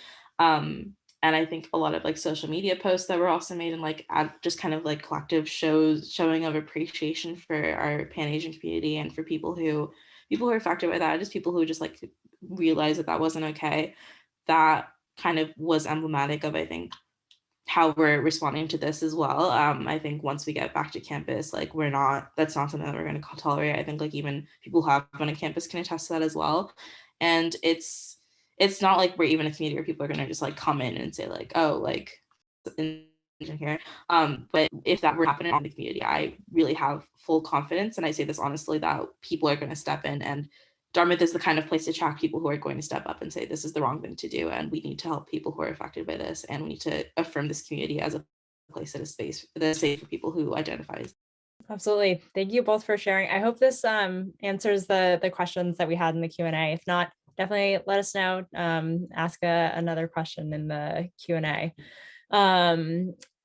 And I think a lot of like social media posts that were also made and like just kind of like collective showing of appreciation for our Pan-Asian community and for people who are affected by that, just people who just like realize that that wasn't okay. That kind of was emblematic of, I think, how we're responding to this as well. I think once we get back to campus, like that's not something that we're going to tolerate. I think like even people who have been on campus can attest to that as well. And it's not like we're even a community where people are going to just like come in and say like, oh, like in here. But if that were happening in the community, I really have full confidence, and I say this honestly, that people are going to step in, and Dartmouth is the kind of place to attract people who are going to step up and say this is the wrong thing to do, and we need to help people who are affected by this, and we need to affirm this community as a place that is space that is safe for people who identify as. Absolutely. Thank you both for sharing. I hope this answers the questions that we had in the Q&A. If not, definitely let us know. Ask another question in the Q&A.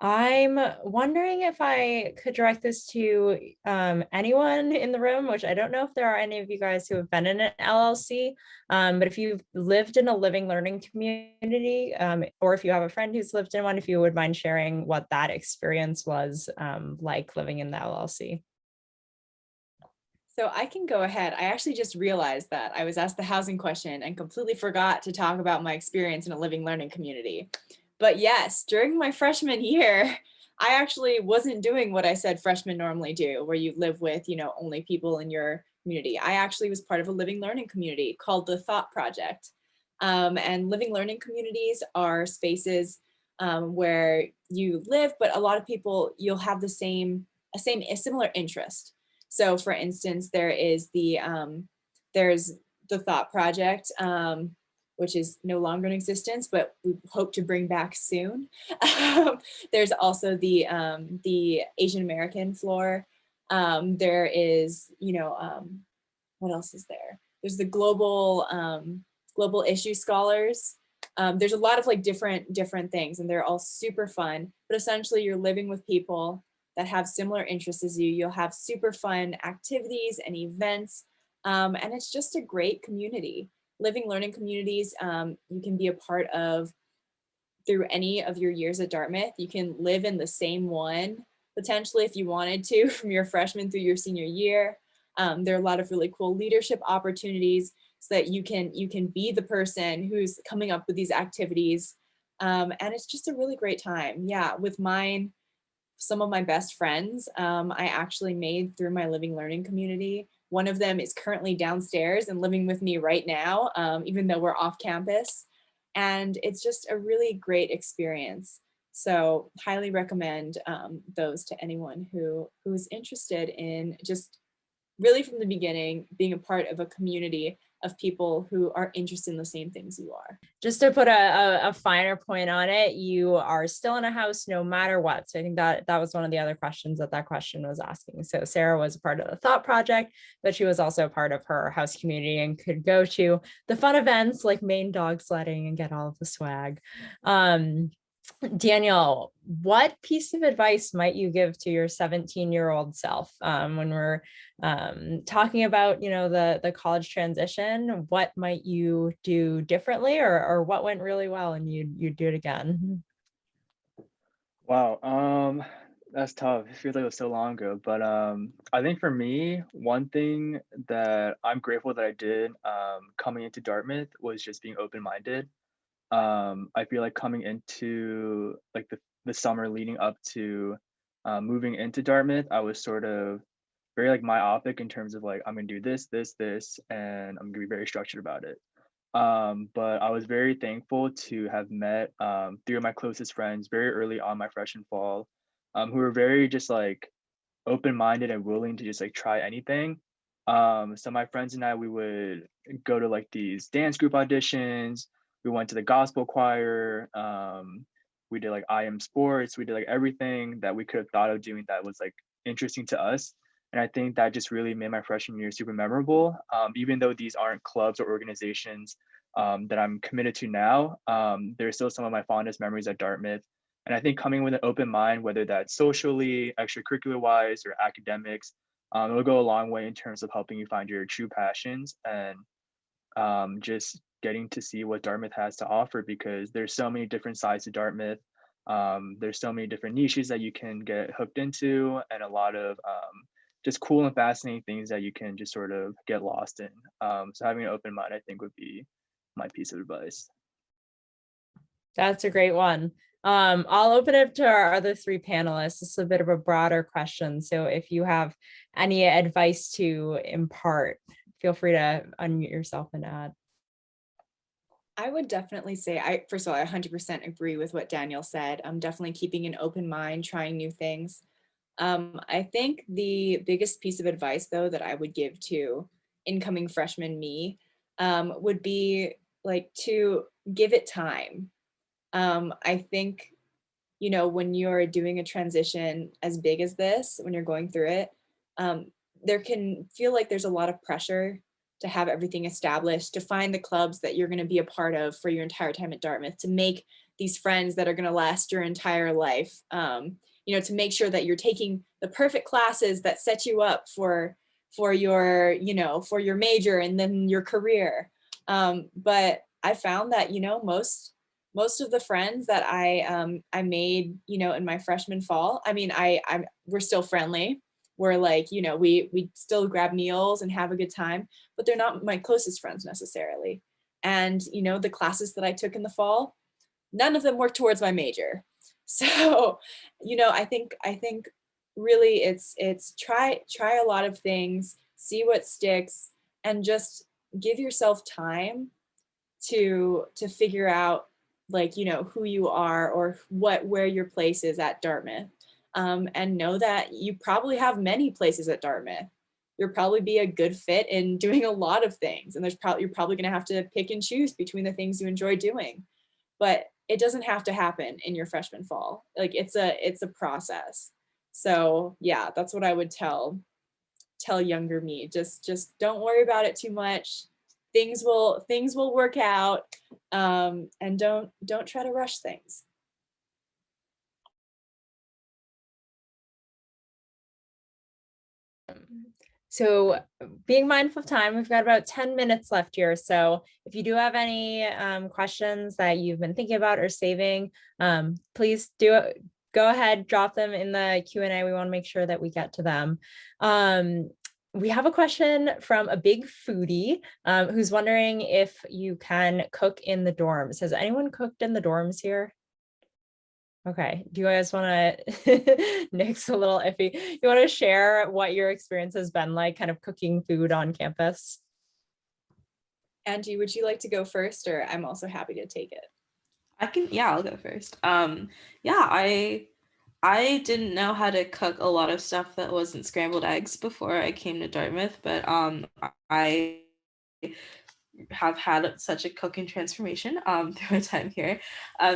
I'm wondering if I could direct this to anyone in the room, which I don't know if there are any of you guys who have been in an LLC, but if you've lived in a living learning community, or if you have a friend who's lived in one, if you would mind sharing what that experience was like living in the LLC. So I can go ahead. I actually just realized that I was asked the housing question and completely forgot to talk about my experience in a living learning community. But yes, during my freshman year, I actually wasn't doing what I said freshmen normally do, where you live with, only people in your community. I actually was part of a living learning community called the Thought Project. And living learning communities are spaces where you live, but a lot of people, you'll have a similar interest. So for instance, there's the Thought Project, which is no longer in existence, but we hope to bring back soon. There's also the Asian American floor. There is, what else is there? There's the global issue scholars. There's a lot of like different things, and they're all super fun. But essentially, you're living with people that have similar interests as you. You'll have super fun activities and events, and it's just a great community. Living learning communities, you can be a part of through any of your years at Dartmouth. You can live in the same one, potentially if you wanted to, from your freshman through your senior year. There are a lot of really cool leadership opportunities so that you can be the person who's coming up with these activities. And it's just a really great time. Yeah, with some of my best friends, I actually made through my living learning community. One of them is currently downstairs and living with me right now, even though we're off campus. And it's just a really great experience. So highly recommend those to anyone who's interested in just really from the beginning being a part of a community of people who are interested in the same things you are. Just to put a finer point on it, you are still in a house no matter what. So I think that was one of the other questions that question was asking. So Sarah was a part of the Thought Project, but she was also a part of her house community and could go to the fun events like Maine dog sledding and get all of the swag. Daniel, what piece of advice might you give to your 17-year-old self when we're talking about, the college transition? What might you do differently, or what went really well and you'd do it again? Wow, that's tough. It feels like it was so long ago, but I think for me, one thing that I'm grateful that I did coming into Dartmouth was just being open-minded. I feel like coming into like the summer leading up to moving into Dartmouth, I was sort of very like myopic in terms of like I'm gonna do this, and I'm gonna be very structured about it. But I was very thankful to have met three of my closest friends very early on my freshman fall. who were very just like open-minded and willing to just like try anything. So my friends and I, we would go to like these dance group auditions. We went to the gospel choir. We did like IM sports. We did like everything that we could have thought of doing that was like interesting to us. And I think that just really made my freshman year super memorable. Even though these aren't clubs or organizations that I'm committed to now, they're still some of my fondest memories at Dartmouth. And I think coming with an open mind, whether that's socially, extracurricular wise, or academics, it'll go a long way in terms of helping you find your true passions and just getting to see what Dartmouth has to offer, because there's so many different sides to Dartmouth. There's so many different niches that you can get hooked into, and a lot of just cool and fascinating things that you can just sort of get lost in. So having an open mind, I think, would be my piece of advice. That's a great one. I'll open it to our other three panelists. This is a bit of a broader question. So if you have any advice to impart, feel free to unmute yourself and add. I would definitely say, first of all, I 100% agree with what Daniel said. I'm definitely keeping an open mind, trying new things. I think the biggest piece of advice, though, that I would give to incoming freshman me would be like to give it time. I think, you know, when you're doing a transition as big as this, when you're going through it, there can feel like there's a lot of pressure to have everything established, to find the clubs that you're going to be a part of for your entire time at Dartmouth, to make these friends that are going to last your entire life, you know, to make sure that you're taking the perfect classes that set you up for your, you know, for your major and then your career. But I found that, you know, most of the friends that I made, you know, in my freshman fall, I mean, we're still friendly. We're like, you know, we still grab meals and have a good time, but they're not my closest friends necessarily. And, you know, the classes that I took in the fall, none of them worked towards my major. So, you know, I think really it's try a lot of things, see what sticks, and just give yourself time to figure out, like, you know, who you are or where your place is at Dartmouth. And know that you probably have many places at Dartmouth. You'll probably be a good fit in doing a lot of things. And you're probably going to have to pick and choose between the things you enjoy doing. But it doesn't have to happen in your freshman fall. Like it's a process. So yeah, that's what I would tell younger me. Just don't worry about it too much. Things will work out. And don't try to rush things. So being mindful of time, we've got about 10 minutes left here. So if you do have any questions that you've been thinking about or saving, please go ahead, drop them in the Q&A. We want to make sure that we get to them. We have a question from a big foodie who's wondering if you can cook in the dorms. Has anyone cooked in the dorms here? Okay, do you guys want to, Nick's a little iffy. You want to share what your experience has been like kind of cooking food on campus? Angie, would you like to go first, or I'm also happy to take it? I'll go first. I didn't know how to cook a lot of stuff that wasn't scrambled eggs before I came to Dartmouth, but I have had such a cooking transformation through my time here.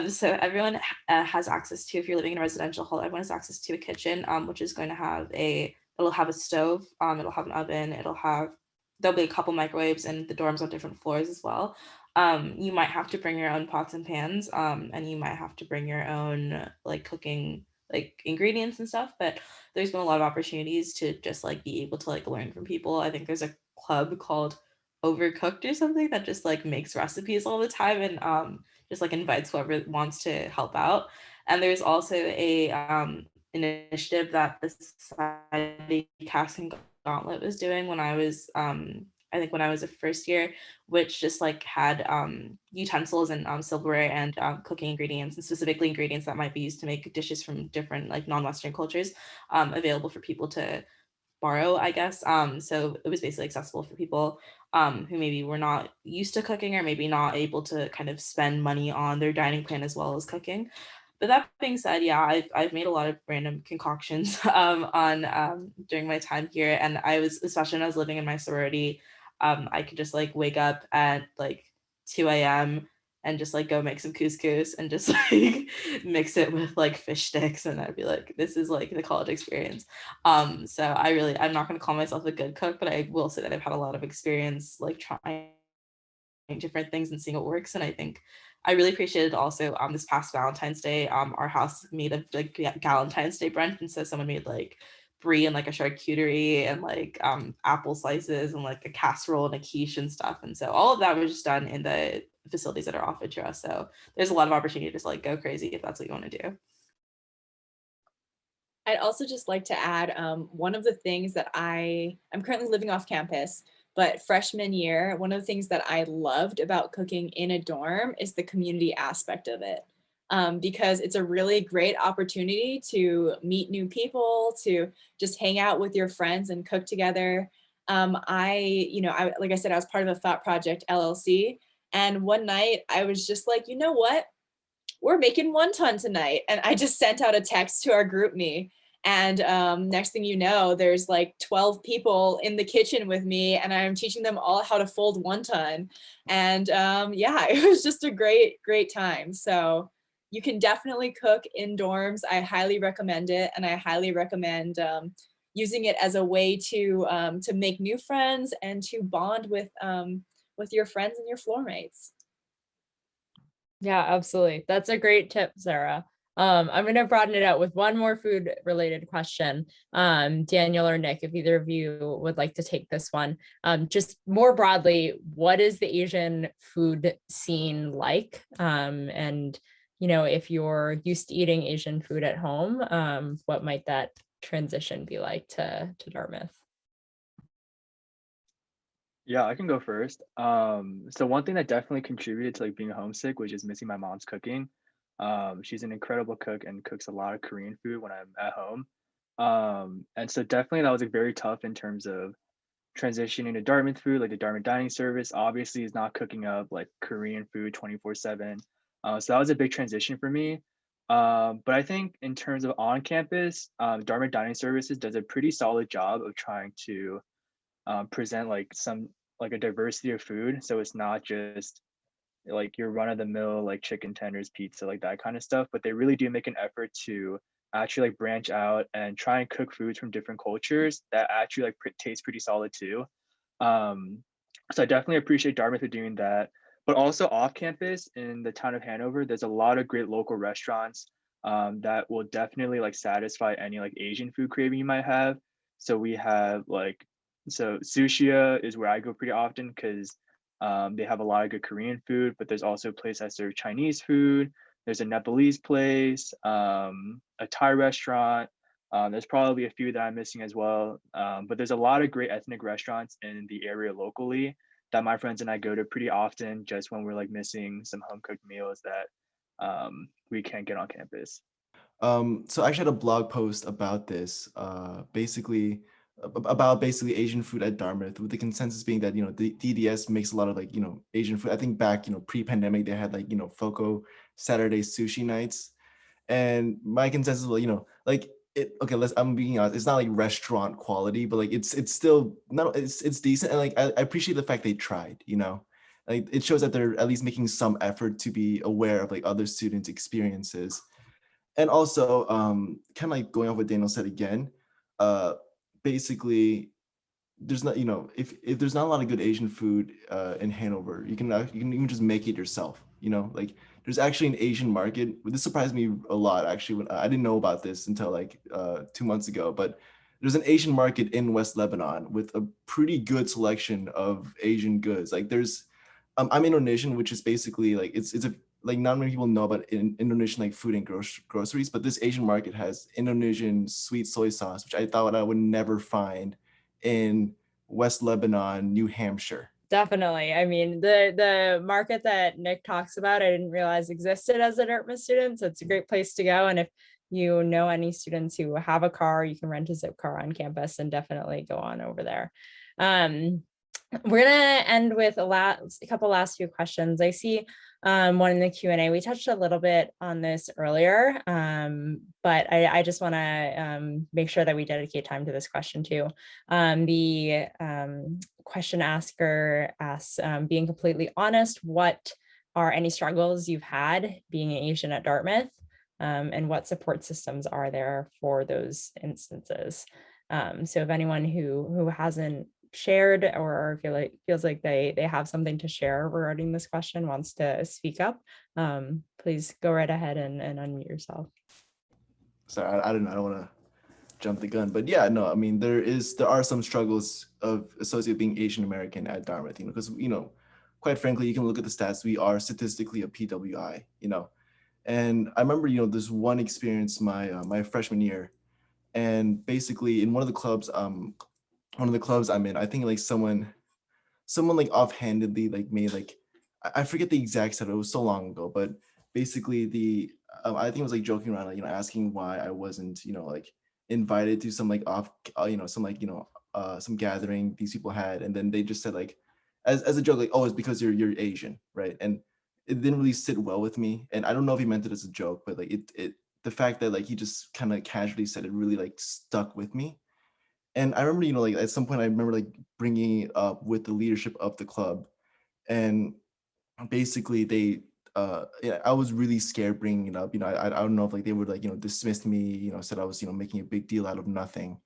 So everyone has access to, if you're living in a residential hall, everyone has access to a kitchen, which is going to have it'll have a stove, it'll have an oven, there'll be a couple microwaves, and the dorms on different floors as well. You might have to bring your own pots and pans, and you might have to bring your own like cooking like ingredients and stuff, but there's been a lot of opportunities to just like be able to like learn from people. I think there's a club called Overcooked or something that just like makes recipes all the time and just like invites whoever wants to help out. And there's also a initiative that the Society Casting Gauntlet was doing when I was I think when I was a first year, which just like had utensils and silverware and cooking ingredients, and specifically ingredients that might be used to make dishes from different like non-Western cultures available for people to borrow, I guess. So it was basically accessible for people who maybe were not used to cooking or maybe not able to kind of spend money on their dining plan as well as cooking. But that being said, yeah, I've made a lot of random concoctions on during my time here, and I was, especially when I was living in my sorority, I could just like wake up at like 2 a.m. and just like go make some couscous and just like mix it with like fish sticks, and I'd be like, this is like the college experience. So I'm not gonna call myself a good cook, but I will say that I've had a lot of experience like trying different things and seeing what works. And I think I really appreciated also this past Valentine's Day, our house made a like Galentine's Day brunch, and so someone made like brie and like a charcuterie and like apple slices and like a casserole and a quiche and stuff. And so all of that was just done in the facilities that are offered to us. So there's a lot of opportunity to just like go crazy if that's what you want to do. I'd also just like to add one of the things that I'm currently living off campus, but freshman year, one of the things that I loved about cooking in a dorm is the community aspect of it. Because it's a really great opportunity to meet new people, to just hang out with your friends and cook together. Like I said, I was part of a Thought Project LLC. And one night I was just like, you know what? We're making wonton tonight. And I just sent out a text to our group me. And next thing you know, there's like 12 people in the kitchen with me, and I'm teaching them all how to fold wonton. And yeah, it was just a great, great time. So you can definitely cook in dorms. I highly recommend it. And I highly recommend using it as a way to make new friends and to bond with your friends and your floor mates. Yeah, absolutely. That's a great tip, Sarah. I'm going to broaden it out with one more food related question. Daniel or Nick, if either of you would like to take this one, just more broadly, what is the Asian food scene like? And, you know, if you're used to eating Asian food at home, what might that transition be like to Dartmouth? Yeah, I can go first. So one thing that definitely contributed to like being homesick was just missing my mom's cooking. She's an incredible cook and cooks a lot of Korean food when I'm at home. And so definitely that was like very tough in terms of transitioning to Dartmouth food, like the Dartmouth dining service obviously is not cooking up like Korean food 24/7. So that was a big transition for me. But I think in terms of on campus, Dartmouth dining services does a pretty solid job of trying to present like some like a diversity of food. So it's not just like your run of the mill like chicken tenders, pizza, like that kind of stuff. But they really do make an effort to actually like branch out and try and cook foods from different cultures that actually like taste pretty solid too. Um, so I definitely appreciate Dartmouth for doing that. But also off campus in the town of Hanover, there's a lot of great local restaurants that will definitely like satisfy any like Asian food craving you might have. So we have like, so Sushia is where I go pretty often because they have a lot of good Korean food, but there's also a place that serves Chinese food. There's a Nepalese place, a Thai restaurant. There's probably a few that I'm missing as well. But there's a lot of great ethnic restaurants in the area locally that my friends and I go to pretty often just when we're like missing some home cooked meals that we can't get on campus. So I actually had a blog post about this, about basically Asian food at Dartmouth, with the consensus being that, the DDS makes a lot of like, Asian food. I think back, pre-pandemic, they had like, FOCO Saturday sushi nights. And my consensus was, like okay, I'm being honest, it's not like restaurant quality, but like it's still not, it's decent. And like I appreciate the fact they tried, like it shows that they're at least making some effort to be aware of like other students' experiences. And also, kind of like going off what Daniel said again, uh, basically, there's not, if there's not a lot of good Asian food in Hanover, you can even just make it yourself. Like there's actually an Asian market. This surprised me a lot actually. When I didn't know about this until like 2 months ago, but there's an Asian market in West Lebanon with a pretty good selection of Asian goods. Like there's, I'm Indonesian, which is basically like it's a like not many people know about Indonesian like food and groceries, but this Asian market has Indonesian sweet soy sauce, which I thought I would never find in West Lebanon, New Hampshire. Definitely. I mean, the market that Nick talks about, I didn't realize existed as a Dartmouth student. So it's a great place to go. And if you know any students who have a car, you can rent a Zip car on campus and definitely go on over there. We're gonna end with a couple last few questions. I see one in the Q&A. We touched a little bit on this earlier, but I just want to make sure that we dedicate time to this question too. The question asker asks, being completely honest, what are any struggles you've had being an Asian at Dartmouth, and what support systems are there for those instances? So if anyone who hasn't shared or feels like they have something to share regarding this question, wants to speak up, please go right ahead and unmute yourself. Sorry, I don't want to jump the gun, but yeah, no, I mean, there are some struggles associated with being Asian American at Dartmouth, because, quite frankly, you can look at the stats. We are statistically a PWI, and I remember, this one experience my freshman year, and basically in one of the clubs I'm in, I think like someone like offhandedly like made like, I forget the exact setup. It was so long ago, but basically I think it was like joking around, like, asking why I wasn't, like invited to some like some gathering these people had, and then they just said like, as a joke, like, oh, it's because you're Asian, right? And it didn't really sit well with me, and I don't know if he meant it as a joke, but like the fact that like he just kind of casually said it really like stuck with me. And I remember, like at some point I remember like bringing it up with the leadership of the club, and basically yeah, I was really scared bringing it up. I don't know if like they would like, dismiss me, said I was, making a big deal out of nothing.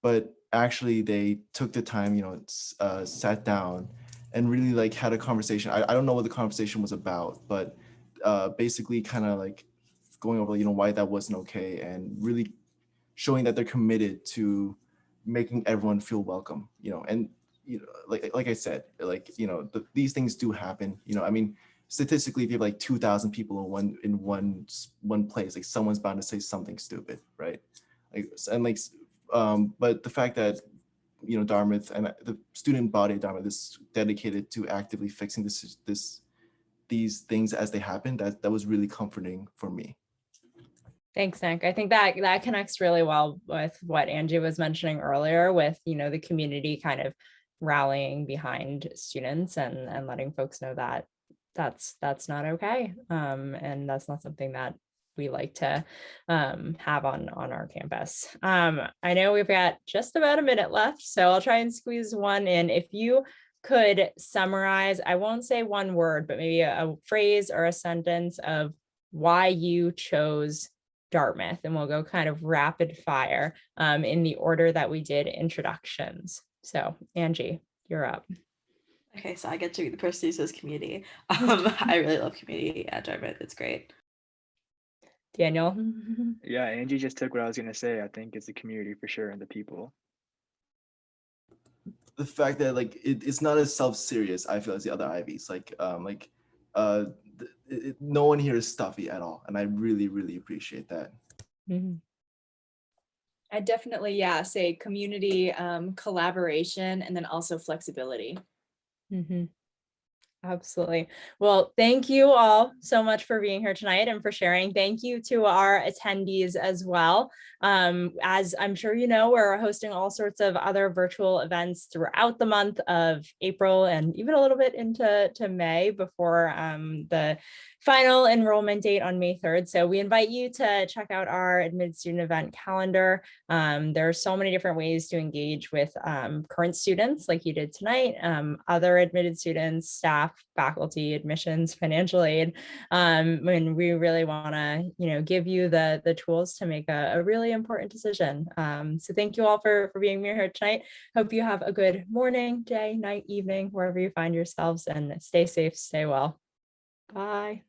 But actually they took the time, sat down and really like had a conversation. I don't know what the conversation was about, but basically kind of like going over, why that wasn't okay, and really showing that they're committed to making everyone feel welcome, and like I said, like, these things do happen, I mean, statistically, if you have like 2,000 people in one place, like someone's bound to say something stupid, right? Like, and like, but the fact that, Dartmouth and the student body of Dartmouth is dedicated to actively fixing these things as they happen, that was really comforting for me. Thanks, Nick. I think that connects really well with what Angie was mentioning earlier with, the community kind of rallying behind students and letting folks know that that's not okay. And that's not something that we like to have on our campus. I know we've got just about a minute left, so I'll try and squeeze one in. If you could summarize, I won't say one word, but maybe a phrase or a sentence of why you chose Dartmouth, and we'll go kind of rapid fire in the order that we did introductions. So Angie, you're up. Okay, so I get to be the person who says community. I really love community at Dartmouth. It's great. Daniel. Yeah, Angie just took what I was gonna say. I think it's the community for sure and the people. The fact that like it's not as self-serious, I feel, as the other Ivies. Like no one here is stuffy at all, and I really appreciate that. Mm-hmm. I definitely, say community, collaboration, and then also flexibility. Mm-hmm. Absolutely. Well, thank you all so much for being here tonight and for sharing. Thank you to our attendees as well. As I'm sure you know, we're hosting all sorts of other virtual events throughout the month of April and even a little bit into May before the final enrollment date on May 3rd. So we invite you to check out our admitted student event calendar. There are so many different ways to engage with current students like you did tonight, other admitted students, staff, faculty, admissions, financial aid. And we really want to, give you the tools to make a really important decision. So thank you all for being here tonight. Hope you have a good morning, day, night, evening, wherever you find yourselves, and stay safe, stay well. Bye.